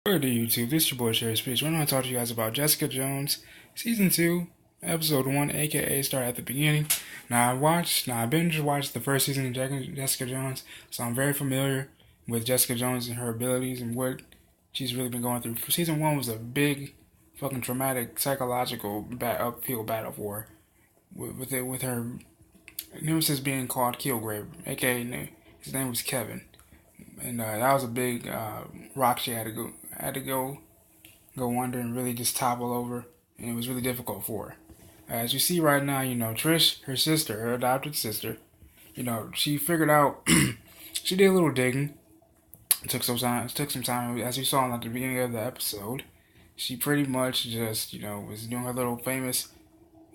Welcome to YouTube. This is your boy Sherry Speech. We're going to talk to you guys about Jessica Jones, Season 2, Episode 1, aka Start at the Beginning. I binge watched the first season of Jessica Jones, so I'm very familiar with Jessica Jones and her abilities and what she's really been going through. Season 1 was a big, fucking traumatic, psychological uphill battle for her, with her nemesis being called Kilgrave, aka his name was Kevin. And that was a big rock she had to go under and really just topple over, and it was really difficult for her. As you see right now, Trish, her sister, her adopted sister, she figured out. She did a little digging. It took some time. It took some time, as you saw at the beginning of the episode. She pretty much just, was doing her little famous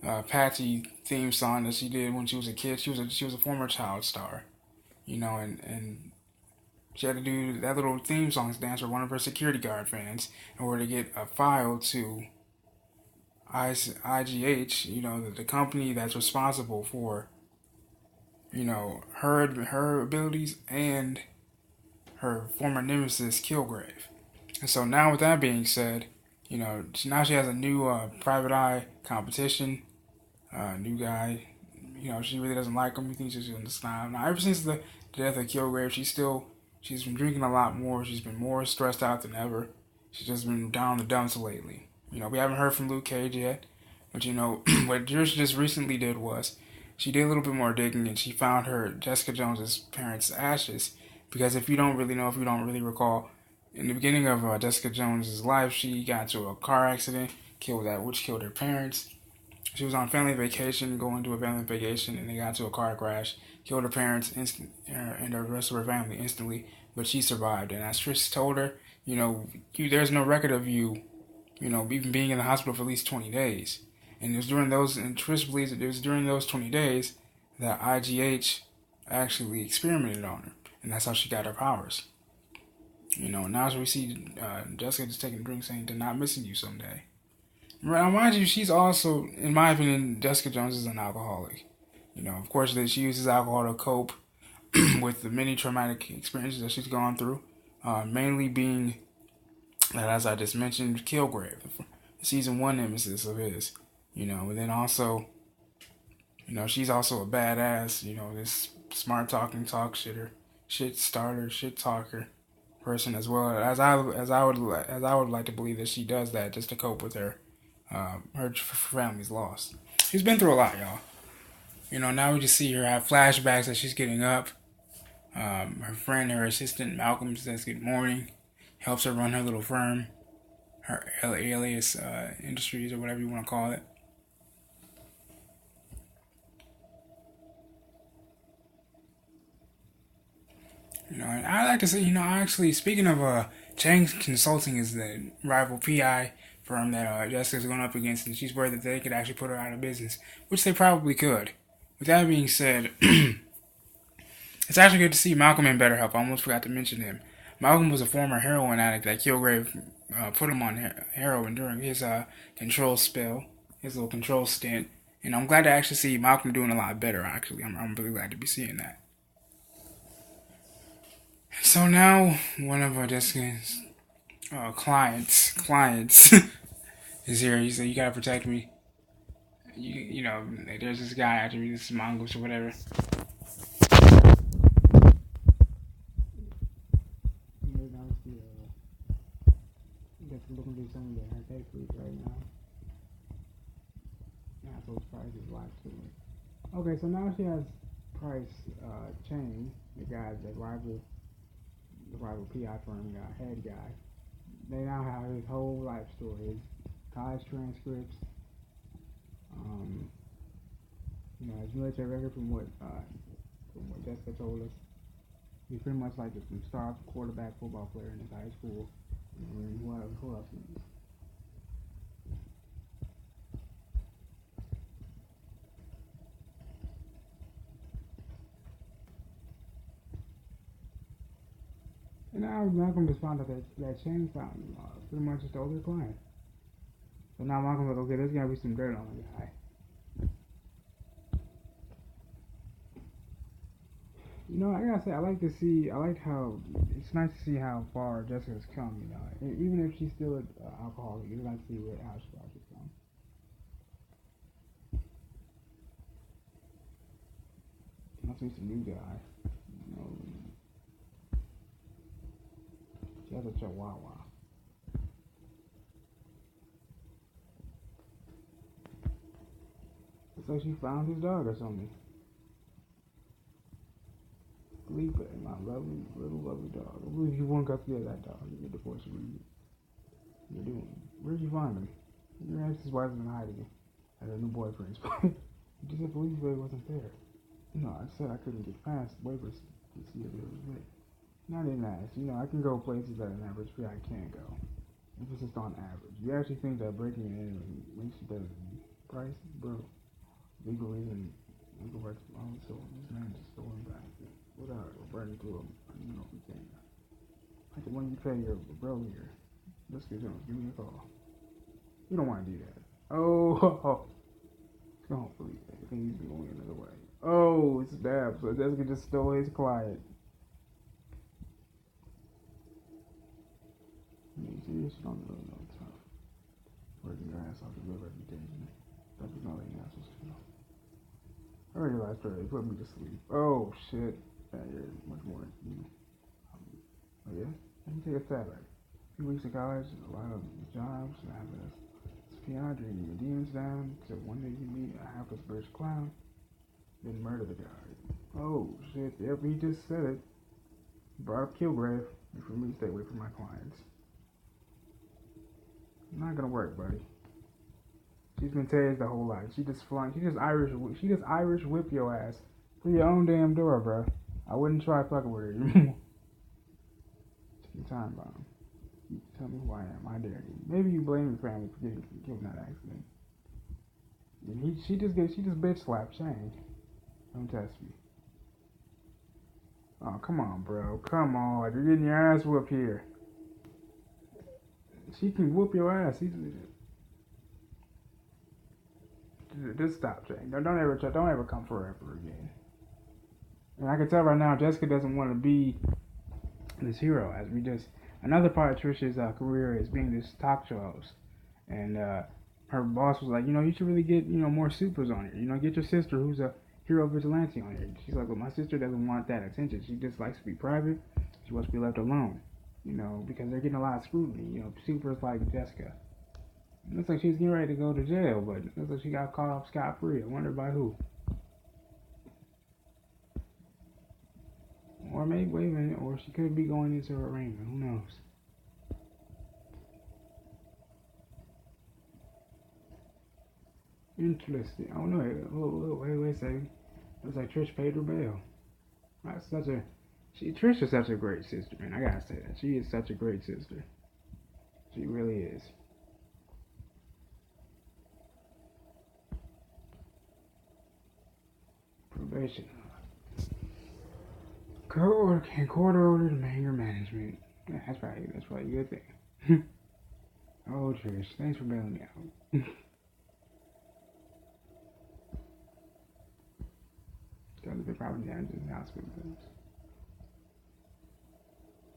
Patsy theme song that she did when she was a kid. She was a former child star, and she had to do that little theme song dance for one of her security guard fans in order to get a file to IGH, the company that's responsible for, her abilities and her former nemesis Kilgrave. And so now, with that being said, now she has a new private eye competition, new guy. She really doesn't like him. He thinks she's gonna snob. Now, ever since the death of Kilgrave, she's been drinking a lot more. She's been more stressed out than ever. She's just been down in the dumps lately. We haven't heard from Luke Cage yet, but what Trish just recently did was she did a little bit more digging and she found her Jessica Jones's parents' ashes. Because if you don't really know, if you don't really recall, in the beginning of Jessica Jones's life, she got into a car accident, which killed her parents. She was on family vacation, going to a family vacation, and they got into a car crash, killed her parents and the rest of her family instantly, but she survived. And as Trish told her, there's no record of you, even being in the hospital for at least 20 days. And it was during those, and Trish believes that it was during those 20 days that IGH actually experimented on her, and that's how she got her powers. Now as we see Jessica just taking a drink saying, "They're not missing you someday." Now, mind you, she's also, in my opinion, Jessica Jones is an alcoholic. Of course, that she uses alcohol to cope with the many traumatic experiences that she's gone through. Mainly being that, as I just mentioned, Kilgrave, the season 1 nemesis of his. And then also, she's also a badass. This smart talking talk shitter, shit starter, shit talker person as well. As I would like to believe that she does that just to cope with her family's loss. She's been through a lot, y'all. Now we just see her have flashbacks as she's getting up. Her friend, her assistant, Malcolm, says good morning. Helps her run her little firm, her Alias Industries, or whatever you want to call it. And I like to say, actually, speaking of Chang Consulting is the rival PI firm that Jessica's going up against, and she's worried that they could actually put her out of business, which they probably could. With that being said, it's actually good to see Malcolm in better health. I almost forgot to mention him. Malcolm was a former heroin addict that Kilgrave put him on heroin during his control spell, his little control stint. And I'm glad to actually see Malcolm doing a lot better, actually. I'm really glad to be seeing that. So now, one of Jessica's clients is here. He said, "You gotta protect me. There's this guy after me, this mongoose or whatever." Looking through some of the tech foods right now. Not those prices live to me. Okay, so now she has Price Chain, the guy that the rival PI firm head guy. They now have his whole life story, his college transcripts, um, his military record from what Jessica told us. He's pretty much like a star quarterback football player in his high school. Who else? And now Malcolm just found out that Shane found pretty much just stole their client. So now Malcolm's like, okay, there's gotta be some dirt on the guy. You know, I gotta say, I like how it's nice to see how far Jessica's come. You know, even if she's still an alcoholic, it's nice to see how far she's come. Must be some new guy. You know, she has a chihuahua. It's like she found his dog or something. Sleep, my lovely, little lovely dog. I believe you won't go get that dog. You get divorced from you. You're doing. Where'd you find him? Your ex's wife was in hiding at her new boyfriend's place. You just said police baby wasn't there. No, I said I couldn't get past waivers to see if it was there. Not in ask. You know, I can go places that an average guy can't go. If it's just on average. You actually think that breaking it in makes you better than me? Price? Bro. Legal reason. Legal rights. Oh, so this man just stolen back. Without burning through him. You know, we can't. Like the one you pay your bro here. Let's get him. Give me a call. You don't want to do that. Oh, don't believe it. I think he's going another way. Oh, it's bad. So Jessica just stole his client. I mean, serious, you don't really know it's tough. Working your ass off to build reputation. That was not any assholes, you know. I already realized her. They put me to sleep. Oh, shit. Yeah, you're much more, you know. Oh, yeah? Let me take a stab at it. A few weeks in college, a lot of jobs, I have a PI drinking your demons down, till one day you meet a hapless British clown, then murder the guy. Oh, shit. Yep, he just said it. Brought up Kilgrave. For me to stay away from my clients. Not gonna work, buddy. She's been tased the whole life. She just Irish whip your ass through your own damn door, bro. I wouldn't try fucking with her anymore. Take time bomb. You tell me who I am. I dare you. Maybe you blame your family for getting killed in that accident. She just bitch slapped Shane. Don't test me. Oh, come on, bro. Come on. You're getting your ass whooped here. She can whoop your ass. Just stop, Shane. Don't ever come for her ever again. And I can tell right now, Jessica doesn't want to be this hero. As we just another part of Trisha's career is being this talk show host, and her boss was like, you know, you should really get more supers on here. You know, get your sister who's a hero vigilante on here. She's like, well, my sister doesn't want that attention. She just likes to be private. She wants to be left alone. You know, because they're getting a lot of scrutiny. You know, supers like Jessica. It looks like she's getting ready to go to jail, but it looks like she got caught off scot-free. I wonder by who. Or maybe, wait a minute, or she could be going into arraignment. Who knows? Interesting. Oh no, wait a second. Looks like Trish paid her bail. That's Trish is such a great sister, man. I gotta say that. She is such a great sister. She really is. Probation. Court ordered anger management. Yeah, that's right. That's probably a good thing. Oh, Trish, thanks for bailing me out. Doesn't be property damage in the hospital bills.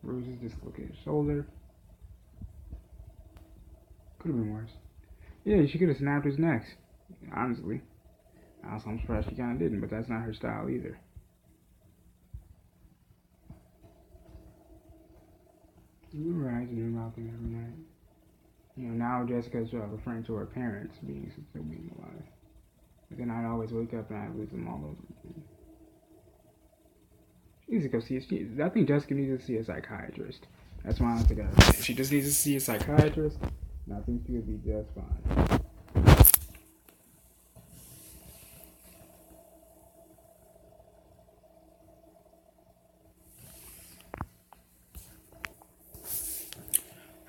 Bruises, dislocated shoulder. Could have been worse. Yeah, she could have snapped his neck. Honestly. Also, I'm surprised she kind of didn't, but that's not her style either. You realize you do nothing every night. You know, now Jessica's referring to her parents still being alive. But then I'd always wake up and I'd lose them all over again. She needs to go see I think Jessica needs to see a psychiatrist. That's my honest to God. She just needs to see a psychiatrist, and I think she would be just fine.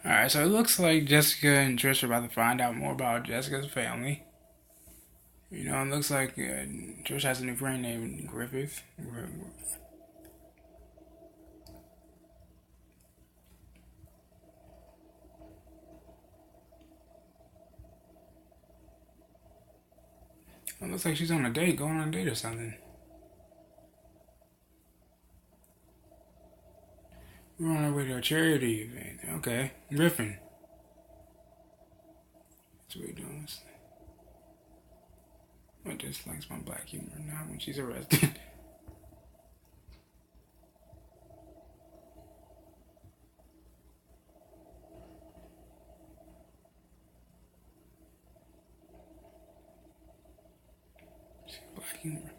Alright, so it looks like Jessica and Trish are about to find out more about Jessica's family. You know, it looks like Trish has a new friend named Griffith. It looks like she's on a date, going on a date or something. We're on our way to a charity event. Okay. Griffin. That's what we're doing. I just likes my black humor now when she's arrested. Black humor.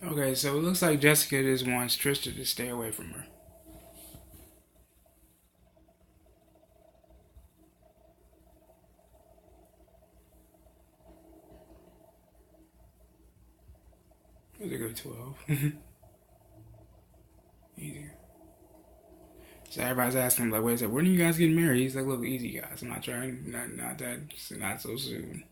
Okay, so it looks like Jessica just wants Trista to stay away from her. It was a good 12. Easy. So everybody's asking him, like, wait a second, when are you guys getting married? He's like, look, easy, guys. I'm not trying, not that, not so soon.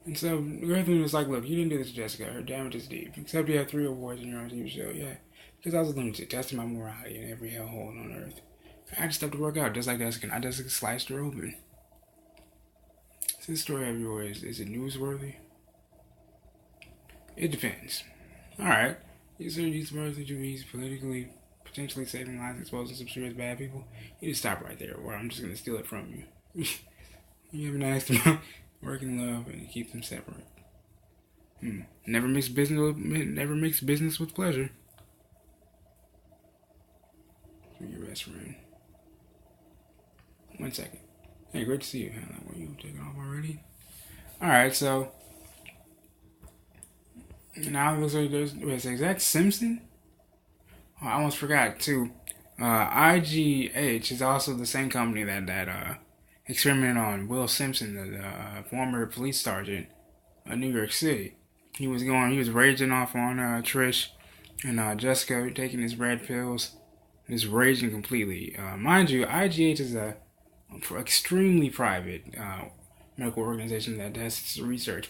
And so Griffin was like, look, you didn't do this to Jessica. Her damage is deep. Except you have 3 awards in your own TV show. Yeah. Because I was a lunatic, testing my morality in every hellhole on Earth. I had stuff to work out, just like Jessica. I just sliced her open. So this story of yours, is it newsworthy? It depends. Alright. Is there newsworthy to be politically, potentially saving lives and exposing some serious bad people? You just stop right there, or I'm just going to steal it from you. You haven't asked about working love and keep them separate. Never mix business with pleasure. For your best friend. 1 second. Hey, great to see you, Hannah. Were you taking off already? Alright, so now it looks like is that Simpson? Oh, I almost forgot too. IGH is also the same company that experimented on Will Simpson, the former police sergeant of New York City. He was raging off on Trish and Jessica taking his red pills, just raging completely. Mind you, IGH is a extremely private medical organization that does research.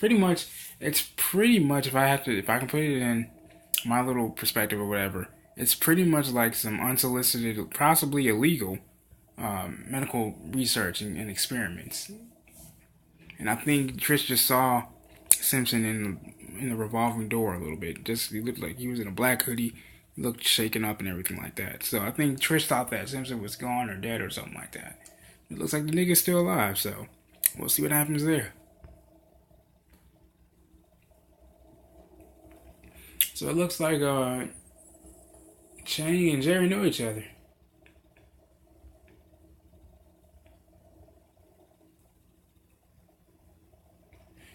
It's pretty much if I can put it in my little perspective or whatever, it's pretty much like some unsolicited, possibly illegal medical research and experiments. And I think Trish just saw Simpson in the revolving door a little bit. Just he looked like he was in a black hoodie, looked shaken up and everything like that. So I think Trish thought that Simpson was gone or dead or something like that. It looks like the nigga's still alive, so we'll see what happens there. So it looks like Chang and Jerry know each other.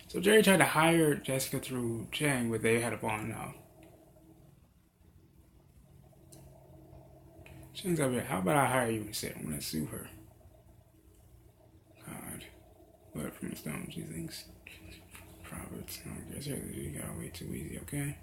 So Jerry tried to hire Jessica through Chang, but they had a falling out. Chang's up here. How about I hire you instead? I'm gonna sue her. God. But from the stone, she thinks. Proverbs. I guess you got way too easy, okay?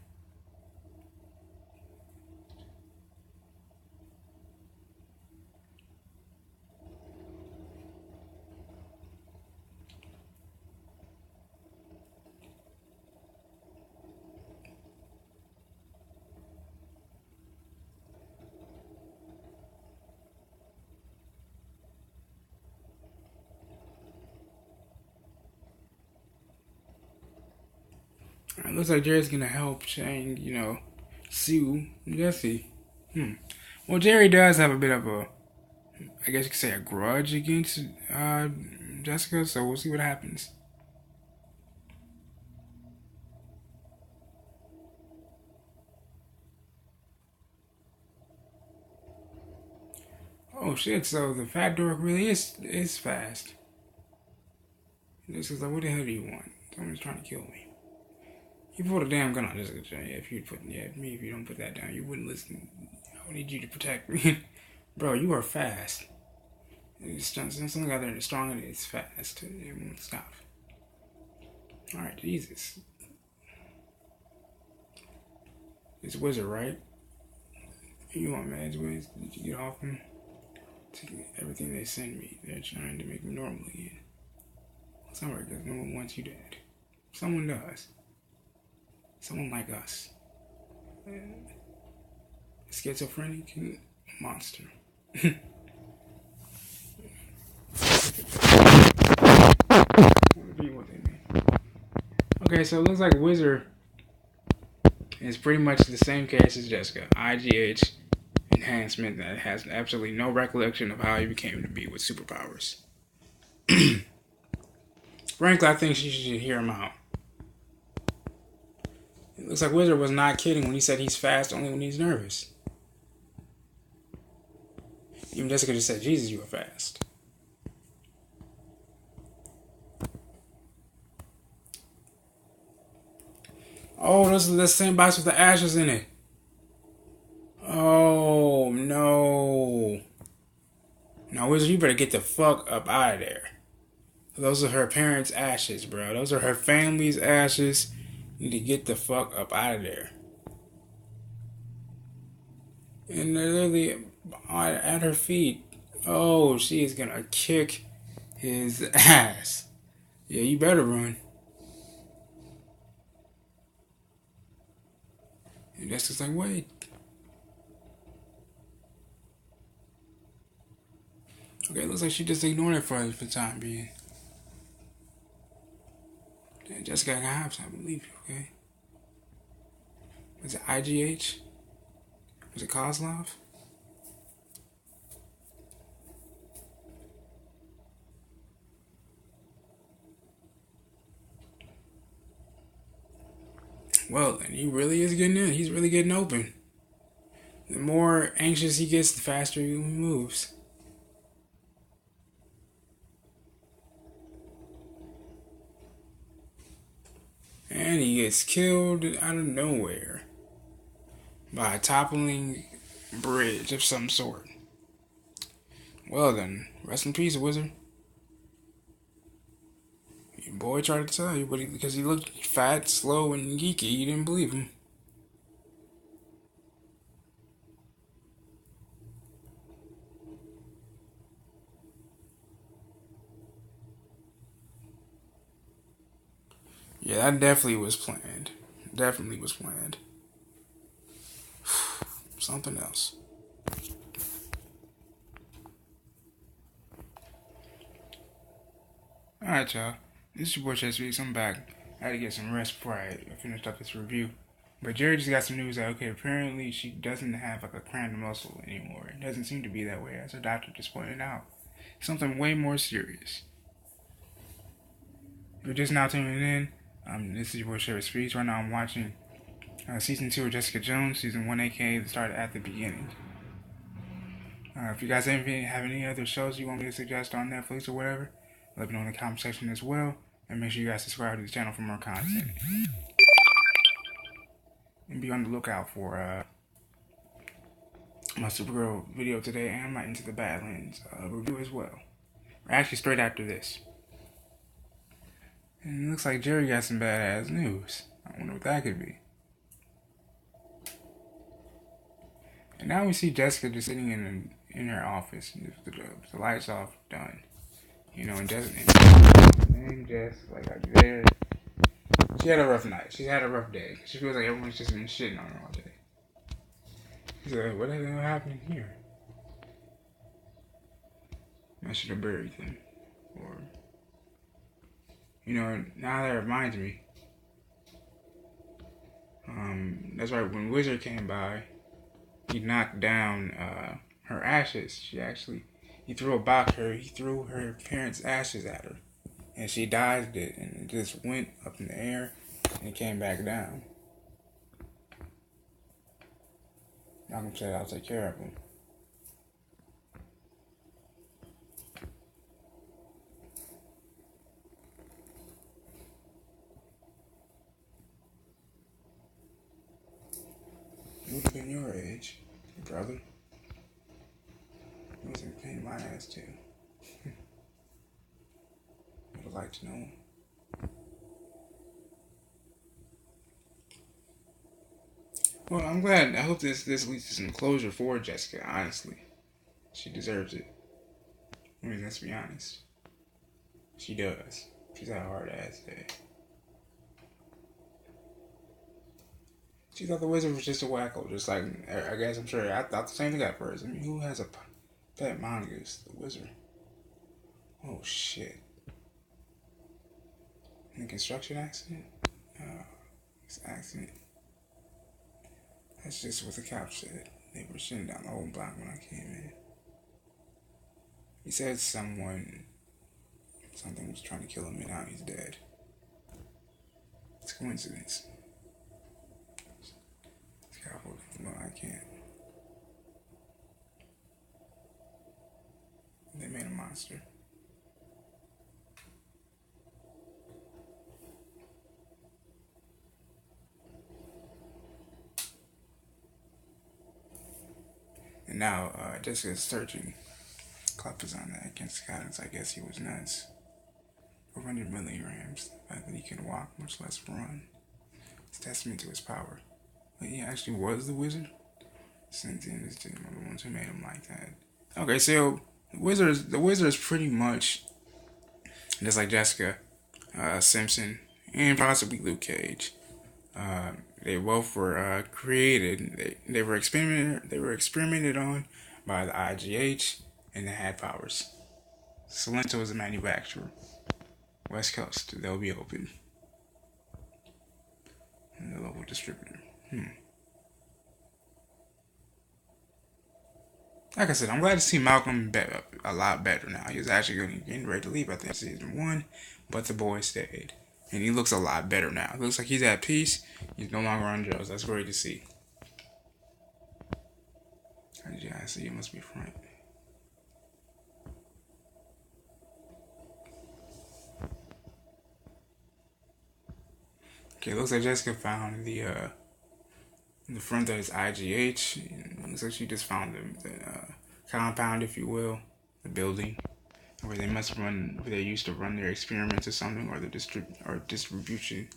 It looks like Jerry's gonna help Chang, sue Jesse. Well, Jerry does have a bit of I guess you could say a grudge against Jessica, so we'll see what happens. Oh shit, so the fat dork really is fast. This is like, what the hell do you want? Someone's trying to kill me. You pulled a damn gun on Jessica. If you if you don't put that down, you wouldn't listen. I need you to protect me. Bro, you are fast. Something out there that's strong and it's fast. It won't stop. Alright, Jesus. It's Wizard, right? You want Mad's Wiz? Did you get off them? Taking everything they send me. They're trying to make me normal again. Somebody because no one wants you dead. Someone does. Someone like us. Schizophrenic monster. Okay, so it looks like Wizard is pretty much the same case as Jessica. IGH enhancement that has absolutely no recollection of how he became to be with superpowers. Frankly, I think she should hear him out. It looks like Wizard was not kidding when he said he's fast only when he's nervous. Even Jessica just said, Jesus, you are fast. Oh, those are the same box with the ashes in it. Oh, no. Now, Wizard, you better get the fuck up out of there. Those are her parents' ashes, bro. Those are her family's ashes. You need to get the fuck up out of there. And they're literally at her feet. Oh, she is gonna kick his ass. Yeah, you better run. And that's just like, wait. Okay, it looks like she just ignored it for the time being. Yeah, Jessica Hobbs, I believe you, okay? Was it IGH? Was it Kozlov? Well, then he really is getting in. He's really getting open. The more anxious he gets, the faster he moves. And he gets killed out of nowhere by a toppling bridge of some sort. Well then, rest in peace, Wizard. Your boy tried to tell you, but because he looked fat, slow, and geeky, you didn't believe him. Yeah, that definitely was planned. Definitely was planned. Something else. Alright, y'all. This is your boy Chess Weeks. I'm back. I had to get some rest before I finished up this review. But Jerry just got some news that, okay, apparently she doesn't have like a cramped muscle anymore. It doesn't seem to be that way, as her doctor just pointed out. Something way more serious. If you're just now tuning in, this is your boy Sherry Speeds. Right now I'm watching Season 2 of Jessica Jones, Season 1 aka started at the beginning. If you guys have any other shows you want me to suggest on Netflix or whatever, let me know in the comment section as well. And make sure you guys subscribe to the channel for more content. And be on the lookout for my Supergirl video today and my Into the Badlands review as well. Or actually straight after this. And it looks like Jerry got some badass news. I wonder what that could be. And now we see Jessica just sitting in her office with the lights off, done. You know, and Jess, like there. She had a rough night. She's had a rough day. She feels like everyone's just been shitting on her all day. She's like, what the hell happening here? I should have buried them. Or, you know, now that reminds me. That's right, when Wizard came by, he knocked down her ashes. He threw her parents' ashes at her. And she dodged it, and it just went up in the air, and it came back down. Malcolm said, I'll take care of him. He would have been your age, brother. He was in pain in my ass, too. I would like to know him. Well, I'm glad. I hope this leads to some closure for Jessica, honestly. She deserves it. I mean, let's be honest. She does. She's had a hard ass day. She thought the wizard was just a wacko, just like, I guess I'm sure, I thought the same thing at first. I mean, who has a pet mongoose? The wizard. Oh shit. In a construction accident? This accident. That's just what the cop said. They were shutting down the whole block when I came in. He said something was trying to kill him and now he's dead. It's a coincidence. No, I can't. They made a monster. And now, Jessica's searching. Club is on that against guidance. I guess he was nuts. 400 milligrams. The fact that he can walk, much less run. It's testament to his power. But he actually was the wizard. Sentient is the ones who made him like that. Okay, so the wizard is pretty much just like Jessica Simpson and possibly Luke Cage. They both were created. They were experimented on by the IGH, and they had powers. Salento is a manufacturer. West Coast, they'll be open. And the local distributor. Like I said, I'm glad to see Malcolm a lot better now. He was actually getting ready to leave, I think, season 1, but the boy stayed. And he looks a lot better now. It looks like he's at peace. He's no longer on drugs. That's great to see. How did you guys see? It must be front. Okay, it looks like Jessica found the front that is IGH. It looks like she just found the compound, if you will, the building where they used to run their experiments or something, or the distribution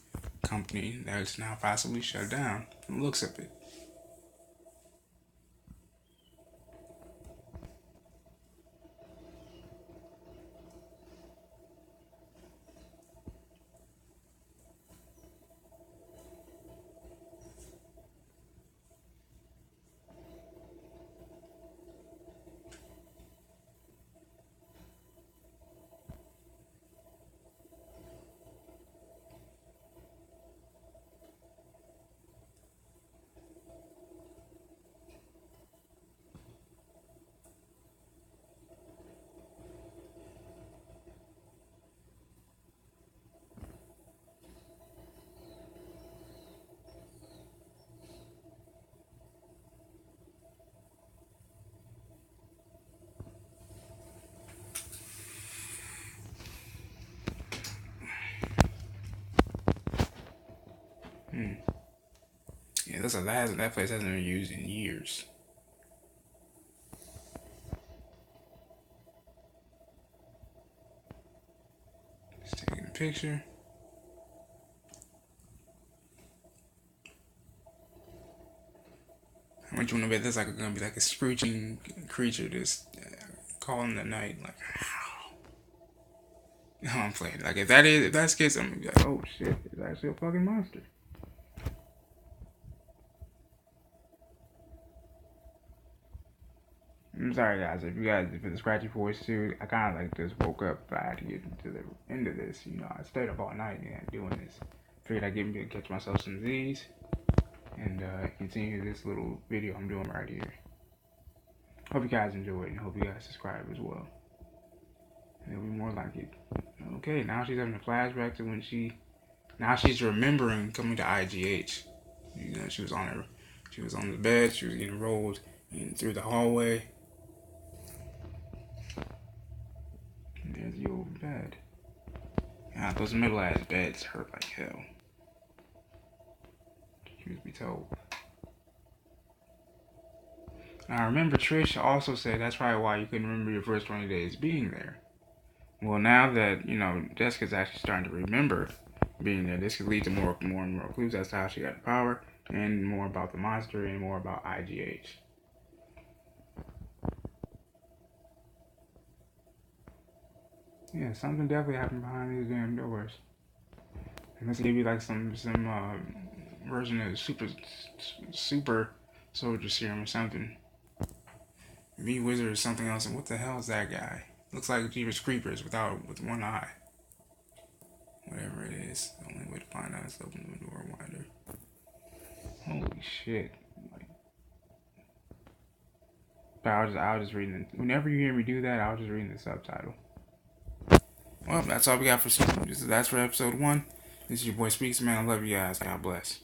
company that's now possibly shut down. From the looks of it. Yeah, that place hasn't been used in years. Just taking a picture. I want you to bet there's gonna be like a screeching creature just calling the night like. No, I'm playing. Like if that's kids, I'm gonna be like, oh shit, it's actually a fucking monster. I'm sorry guys, if the scratchy voice too, I kinda like just woke up, but I had to get into the end of this, I stayed up all night doing this. Figured I'd get catch myself some Z's and continue this little video I'm doing right here. Hope you guys enjoy it and hope you guys subscribe as well. And it'll be more like it. Okay, now she's having a flashback to when now she's remembering coming to IGH. She was on the bed, she was getting rolled through the hallway. And there's the old bed. Yeah, those middle-ass beds hurt like hell. Truth be told. Now, I remember Trish also said that's probably why you couldn't remember your first 20 days being there. Well, now that, Jessica's actually starting to remember being there, this could lead to more and more clues as to how she got the power, and more about the monster, and more about IGH. Yeah, something definitely happened behind these damn doors. Unless they give you like some version of super soldier serum or something. V Wizard or something else. And what the hell is that guy? Looks like Jeepers Creepers with one eye. Whatever it is, the only way to find out is to open the door wider. Holy shit! Like, I was just reading it. Whenever you hear me do that, I was just reading the subtitle. Well, that's all we got for that's for episode 1. This is your boy Speaks, man. I love you guys. God bless.